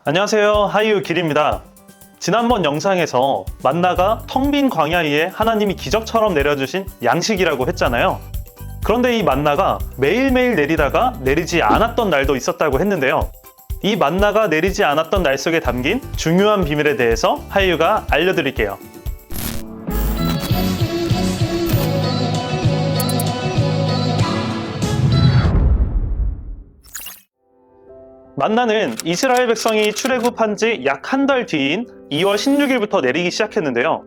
안녕하세요, 하이유 길입니다. 지난번 영상에서 만나가 텅 빈 광야 위에 하나님이 기적처럼 내려주신 양식이라고 했잖아요. 그런데 이 만나가 매일매일 내리다가 내리지 않았던 날도 있었다고 했는데요. 이 만나가 내리지 않았던 날 속에 담긴 중요한 비밀에 대해서 하이유가 알려드릴게요. 만나는 이스라엘 백성이 출애굽한 지 약 한 달 뒤인 2월 16일부터 내리기 시작했는데요.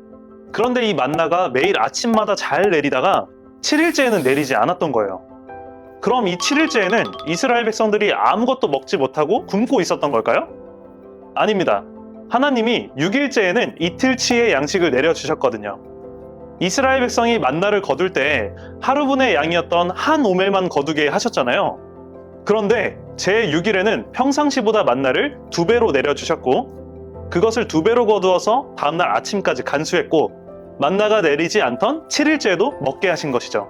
그런데 이 만나가 매일 아침마다 잘 내리다가 7일째에는 내리지 않았던 거예요. 그럼 이 7일째에는 이스라엘 백성들이 아무것도 먹지 못하고 굶고 있었던 걸까요? 아닙니다. 하나님이 6일째에는 이틀치의 양식을 내려주셨거든요. 이스라엘 백성이 만나를 거둘 때 하루분의 양이었던 한 오멜만 거두게 하셨잖아요. 그런데 제6일에는 평상시보다 만나를 2배로 내려주셨고, 그것을 2배로 거두어서 다음날 아침까지 간수했고, 만나가 내리지 않던 7일째에도 먹게 하신 것이죠.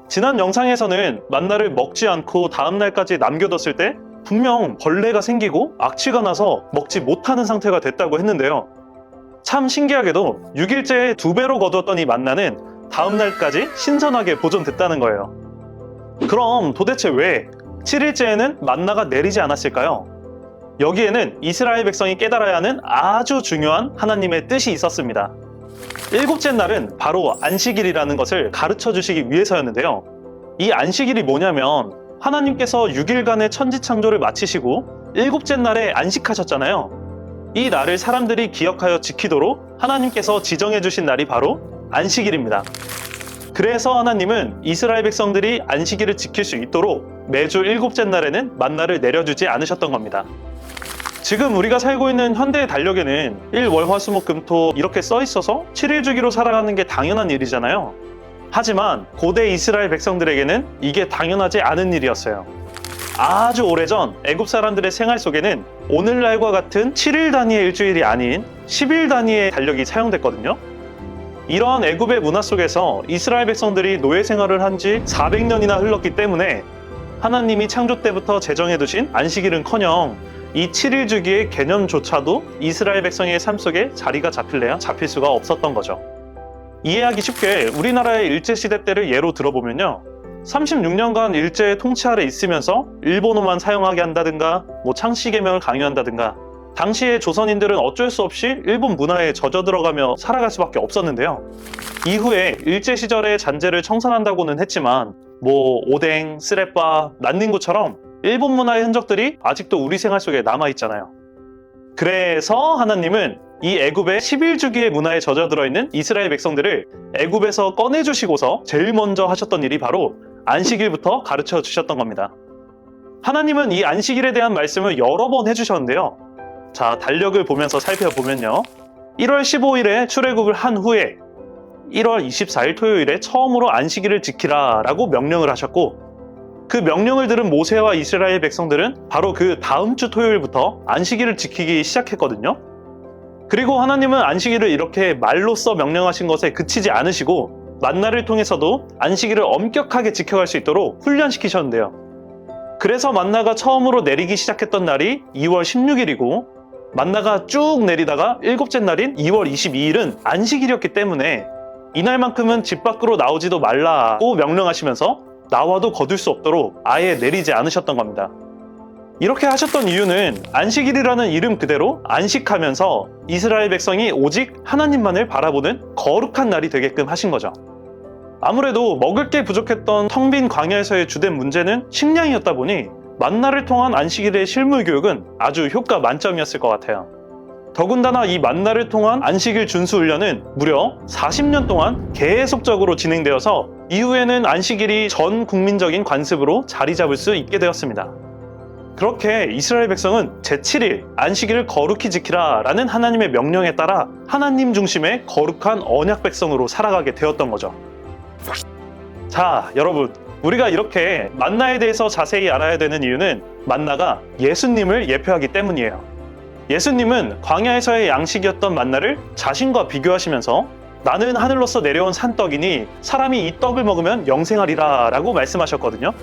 지난 영상에서는 만나를 먹지 않고 다음날까지 남겨뒀을 때 분명 벌레가 생기고 악취가 나서 먹지 못하는 상태가 됐다고 했는데요. 참 신기하게도 6일째에 2배로 거두었던 이 만나는 다음날까지 신선하게 보존됐다는 거예요. 그럼 도대체 왜 7일째에는 만나가 내리지 않았을까요? 여기에는 이스라엘 백성이 깨달아야 하는 아주 중요한 하나님의 뜻이 있었습니다. 7째 날은 바로 안식일이라는 것을 가르쳐 주시기 위해서였는데요. 이 안식일이 뭐냐면 하나님께서 6일간의 천지창조를 마치시고 7째 날에 안식하셨잖아요. 이 날을 사람들이 기억하여 지키도록 하나님께서 지정해 주신 날이 바로 안식일입니다. 그래서 하나님은 이스라엘 백성들이 안식일을 지킬 수 있도록 매주 7째 날에는 만나를 내려주지 않으셨던 겁니다. 지금 우리가 살고 있는 현대의 달력에는 일, 월, 화, 수, 목, 금, 토 이렇게 써 있어서 7일 주기로 살아가는 게 당연한 일이잖아요. 하지만 고대 이스라엘 백성들에게는 이게 당연하지 않은 일이었어요. 아주 오래전 애굽 사람들의 생활 속에는 오늘날과 같은 7일 단위의 일주일이 아닌 10일 단위의 달력이 사용됐거든요. 이러한 애굽의 문화 속에서 이스라엘 백성들이 노예 생활을 한 지 400년이나 흘렀기 때문에 하나님이 창조 때부터 제정해두신 안식일은커녕 이 7일 주기의 개념조차도 이스라엘 백성의 삶 속에 자리가 잡힐래야 잡힐 수가 없었던 거죠. 이해하기 쉽게 우리나라의 일제시대 때를 예로 들어보면요. 36년간 일제의 통치 아래 있으면서 일본어만 사용하게 한다든가 창씨개명을 강요한다든가, 당시의 조선인들은 어쩔 수 없이 일본 문화에 젖어들어가며 살아갈 수밖에 없었는데요. 이후에 일제시절의 잔재를 청산한다고는 했지만 오뎅, 쓰레빠, 난닝구처럼 일본 문화의 흔적들이 아직도 우리 생활 속에 남아있잖아요. 그래서 하나님은 이 애굽의 11주기의 문화에 젖어들어 있는 이스라엘 백성들을 애굽에서 꺼내주시고서 제일 먼저 하셨던 일이 바로 안식일부터 가르쳐 주셨던 겁니다. 하나님은 이 안식일에 대한 말씀을 여러 번 해주셨는데요. 자, 달력을 보면서 살펴보면요. 1월 15일에 출애굽을 한 후에 1월 24일 토요일에 처음으로 안식일을 지키라 라고 명령을 하셨고, 그 명령을 들은 모세와 이스라엘 백성들은 바로 그 다음 주 토요일부터 안식일을 지키기 시작했거든요. 그리고 하나님은 안식일을 이렇게 말로써 명령하신 것에 그치지 않으시고 만나를 통해서도 안식일을 엄격하게 지켜갈 수 있도록 훈련시키셨는데요. 그래서 만나가 처음으로 내리기 시작했던 날이 2월 16일이고 만나가 쭉 내리다가 7째 날인 2월 22일은 안식일이었기 때문에 이날만큼은 집 밖으로 나오지도 말라고 명령하시면서 나와도 거둘 수 없도록 아예 내리지 않으셨던 겁니다. 이렇게 하셨던 이유는 안식일이라는 이름 그대로 안식하면서 이스라엘 백성이 오직 하나님만을 바라보는 거룩한 날이 되게끔 하신 거죠. 아무래도 먹을 게 부족했던 텅 빈 광야에서의 주된 문제는 식량이었다 보니 만나를 통한 안식일의 실물 교육은 아주 효과 만점이었을 것 같아요. 더군다나 이 만나를 통한 안식일 준수 훈련은 무려 40년 동안 계속적으로 진행되어서 이후에는 안식일이 전 국민적인 관습으로 자리 잡을 수 있게 되었습니다. 그렇게 이스라엘 백성은 제7일 안식일을 거룩히 지키라 라는 하나님의 명령에 따라 하나님 중심의 거룩한 언약 백성으로 살아가게 되었던 거죠. 자, 여러분, 우리가 이렇게 만나에 대해서 자세히 알아야 되는 이유는 만나가 예수님을 예표하기 때문이에요. 예수님은 광야에서의 양식이었던 만나를 자신과 비교하시면서 나는 하늘로서 내려온 산떡이니 사람이 이 떡을 먹으면 영생하리라 라고 말씀하셨거든요.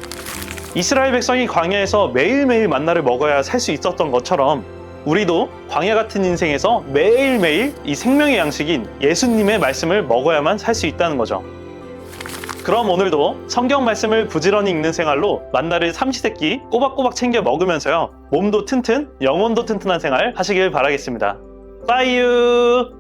이스라엘 백성이 광야에서 매일매일 만나를 먹어야 살 수 있었던 것처럼 우리도 광야 같은 인생에서 매일매일 이 생명의 양식인 예수님의 말씀을 먹어야만 살 수 있다는 거죠. 그럼 오늘도 성경 말씀을 부지런히 읽는 생활로 만나를 삼시세끼 꼬박꼬박 챙겨 먹으면서요, 몸도 튼튼, 영혼도 튼튼한 생활 하시길 바라겠습니다. 빠이유!